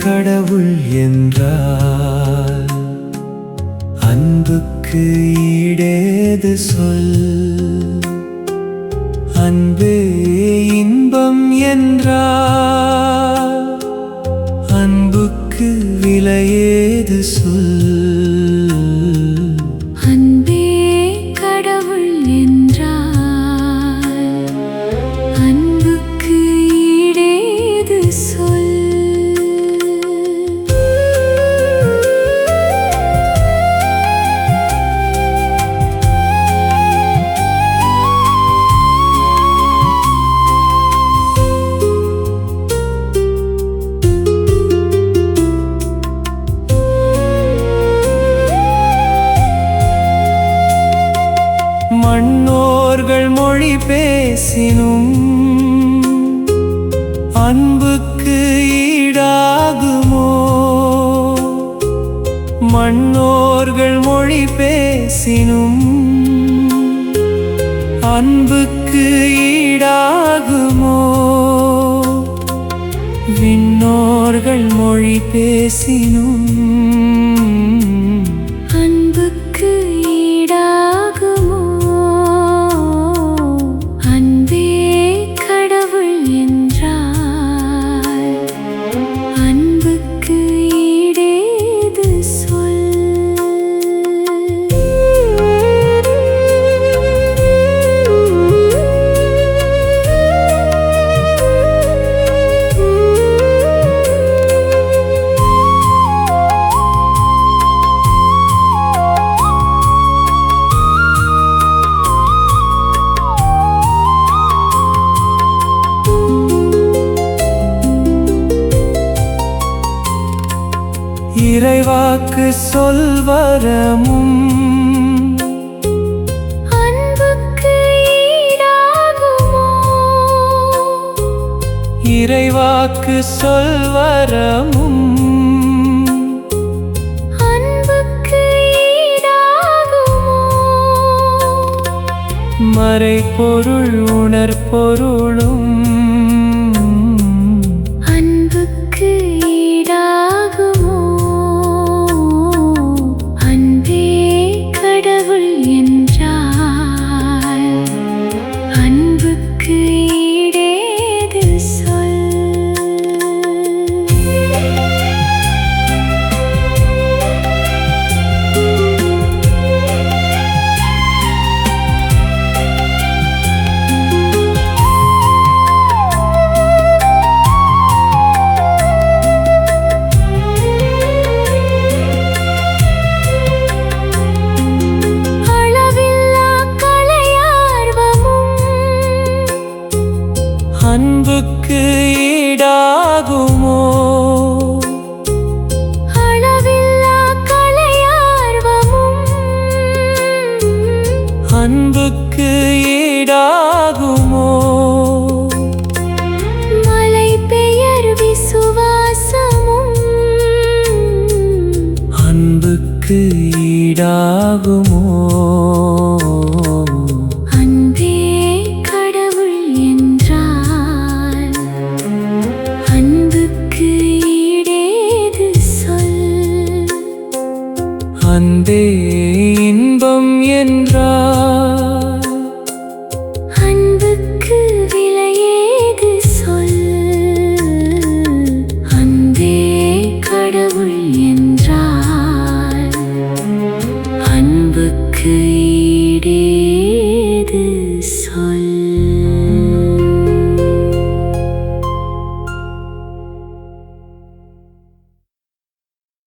கடவுள் என்றால் அன்புக்கு ஈடேது சொல். அன்பே இன்பம் என்றால் அன்புக்கு விலையேது சொல். அன்பே கடவுள் என்றால் அன்புக்கு ஈடேது சொல். மண்ணோர்கள் மொழி பேசினும் அன்புக்கு ஈடாகுமோ? மண்ணோர்கள் மொழி பேசினும் அன்புக்கு ஈடாகுமோ? விண்ணோர்கள் மொழி பேசினும் அன்புக்கு ஈடாகுமோ? அன்பே கடவுள் என்றால் அன்புக்கு ஈடேது சொல். இறைவாக்கு சொல்வரமும் அன்புக்கு ஈடாகுமோ? இறைவாக்கு சொல்வரமும் அன்புக்கு ஈடாகுமோ? மறைபொருள் உணர்பொருளும் அன்புக்கு ஈடாகுமோ? அன்பே கடவுள் என்றால் அன்புக்கு ஈடேது சொல். அன்புக்கு ஈடாகுமோ? அளவில்லா கலையார்வமும் அன்புக்கு ஈடாகுமோ? மலை பெயர் விசுவாசமும் அன்புக்கு ஈடாகுமோ? அன்பே கடவுள் என்றால் அன்புக்கு ஈடேது சொல். அன்பே